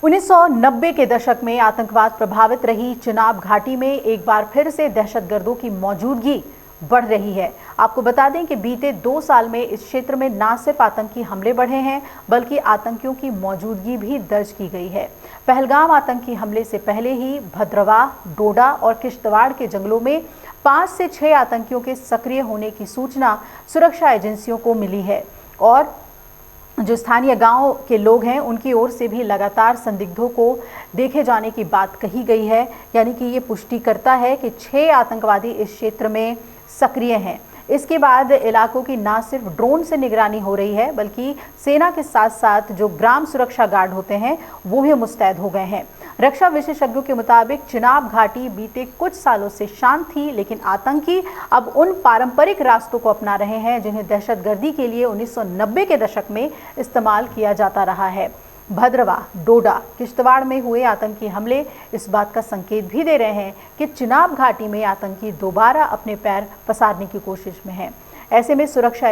1990 के दशक में आतंकवाद प्रभावित रही चिनाब घाटी में एक बार फिर से दहशतगर्दों की मौजूदगी बढ़ रही है। आपको बता दें कि बीते 2 साल में इस क्षेत्र में न सिर्फ आतंकी हमले बढ़े हैं, बल्कि आतंकियों की मौजूदगी भी दर्ज की गई है। पहलगाम आतंकी हमले से पहले ही भद्रवाह, डोडा और किश्तवाड़ के जंगलों में 5 से 6 आतंकियों के सक्रिय होने की सूचना सुरक्षा एजेंसियों को मिली है और जो स्थानीय गांव के लोग हैं उनकी ओर से भी लगातार संदिग्धों को देखे जाने की बात कही गई है। यानी कि ये पुष्टि करता है कि 6 आतंकवादी इस क्षेत्र में सक्रिय हैं। इसके बाद इलाकों की न सिर्फ ड्रोन से निगरानी हो रही है, बल्कि सेना के साथ साथ जो ग्राम सुरक्षा गार्ड होते हैं वो भी मुस्तैद हो गए हैं। रक्षा विशेषज्ञों के मुताबिक चिनाब घाटी बीते कुछ सालों से शांत थी, लेकिन आतंकी अब उन पारंपरिक रास्तों को अपना रहे हैं जिन्हें दहशतगर्दी के लिए 1990 के दशक में इस्तेमाल किया जाता रहा है। भद्रवाह, डोडा, किश्तवाड़ में हुए आतंकी हमले इस बात का संकेत भी दे रहे हैं कि चिनाब घाटी में आतंकी दोबारा अपने पैर पसारने की कोशिश में हैं। ऐसे में सुरक्षा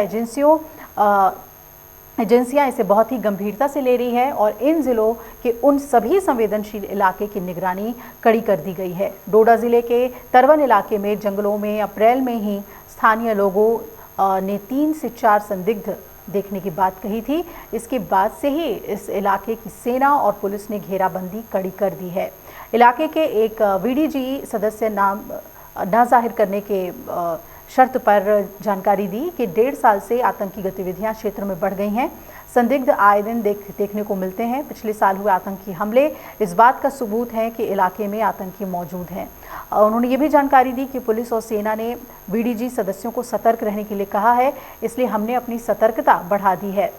एजेंसियां इसे बहुत ही गंभीरता से ले रही है और इन जिलों के उन सभी संवेदनशील इलाके की निगरानी कड़ी कर दी गई है। डोडा जिले के तरवन इलाके में जंगलों में अप्रैल में ही स्थानीय लोगों ने 3 से 4 संदिग्ध देखने की बात कही थी। इसके बाद से ही इस इलाके की सेना और पुलिस ने घेराबंदी कड़ी कर दी है। इलाके के एक वीडीजी सदस्य नाम न जाहिर करने के शर्त पर जानकारी दी कि 1.5 साल से आतंकी गतिविधियां क्षेत्र में बढ़ गई हैं। संदिग्ध आए दिन देखने को मिलते हैं। पिछले साल हुए आतंकी हमले इस बात का सबूत है कि इलाके में आतंकी मौजूद हैं। उन्होंने ये भी जानकारी दी कि पुलिस और सेना ने वीडीजी सदस्यों को सतर्क रहने के लिए कहा है, इसलिए हमने अपनी सतर्कता बढ़ा दी है।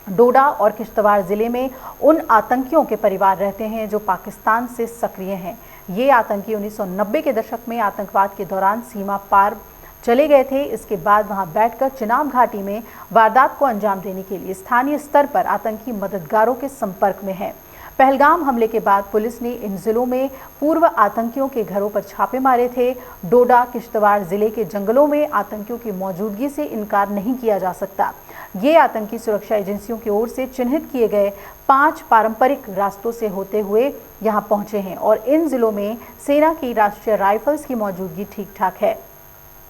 डोडा और किश्तवाड़ जिले में उन आतंकियों के परिवार रहते हैं जो पाकिस्तान से सक्रिय हैं। ये आतंकी 1990 के दशक में आतंकवाद के दौरान सीमा पार चले गए थे। इसके बाद वहां बैठकर चिनाब घाटी में वारदात को अंजाम देने के लिए स्थानीय स्तर पर आतंकी मददगारों के संपर्क में है। पहलगाम हमले के बाद पुलिस ने इन जिलों में पूर्व आतंकियों के घरों पर छापे मारे थे। डोडा, किश्तवाड़ जिले के जंगलों में आतंकियों की मौजूदगी से इनकार नहीं किया जा सकता। ये आतंकी सुरक्षा एजेंसियों की ओर से चिन्हित किए गए 5 पारंपरिक रास्तों से होते हुए यहाँ पहुंचे हैं और इन जिलों में सेना की राष्ट्रीय राइफल्स की मौजूदगी ठीक ठाक है,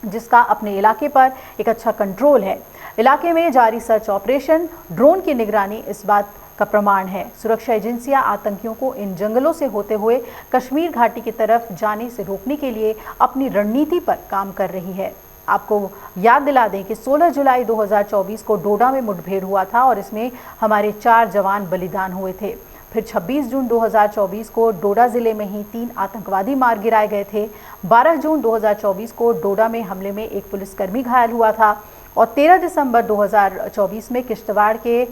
जिसका अपने इलाके पर एक अच्छा कंट्रोल है। इलाके में जारी सर्च ऑपरेशन, ड्रोन की निगरानी इस बात का प्रमाण है। सुरक्षा एजेंसियां आतंकियों को इन जंगलों से होते हुए कश्मीर घाटी की तरफ जाने से रोकने के लिए अपनी रणनीति पर काम कर रही है। आपको याद दिला दें कि 16 जुलाई 2024 को डोडा में मुठभेड़ हुआ था और इसमें हमारे 4 जवान बलिदान हुए थे। फिर 26 जून 2024 को डोडा जिले में ही 3 आतंकवादी मार गिराए गए थे। 12 जून 2024 को डोडा में हमले में एक पुलिसकर्मी घायल हुआ था और 13 दिसंबर 2024 में किश्तवाड़ के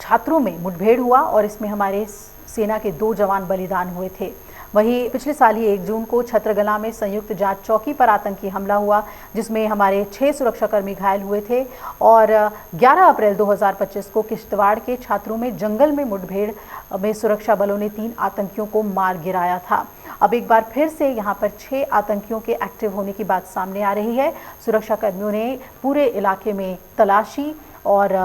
छात्रों में मुठभेड़ हुआ और इसमें हमारे सेना के 2 जवान बलिदान हुए थे। वहीं पिछले साल ही 1 जून को छत्रगला में संयुक्त जांच चौकी पर आतंकी हमला हुआ, जिसमें हमारे 6 सुरक्षाकर्मी घायल हुए थे और 11 अप्रैल 2025 को किश्तवाड़ के छात्रों में जंगल में मुठभेड़ में सुरक्षा बलों ने 3 आतंकियों को मार गिराया था। अब एक बार फिर से यहाँ पर 6 आतंकियों के एक्टिव होने की बात सामने आ रही है। सुरक्षाकर्मियों ने पूरे इलाके में तलाशी और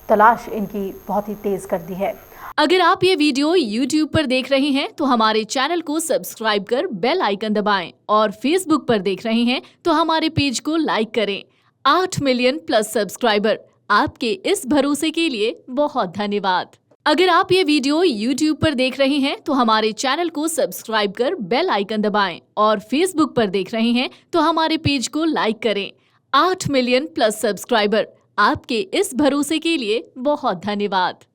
तलाश इनकी बहुत ही तेज कर दी है। अगर आप ये वीडियो YouTube पर देख रहे हैं तो हमारे चैनल को सब्सक्राइब कर बेल आइकन दबाएं और Facebook पर देख रहे हैं तो हमारे पेज को लाइक करें। 8 मिलियन प्लस सब्सक्राइबर, आपके इस भरोसे के लिए बहुत धन्यवाद। अगर आप ये वीडियो YouTube पर देख रहे हैं तो हमारे चैनल को सब्सक्राइब कर बेल आइकन दबाएं और Facebook पर देख रहे हैं तो हमारे पेज को लाइक करें। 8 मिलियन प्लस सब्सक्राइबर, आपके इस भरोसे के लिए बहुत धन्यवाद।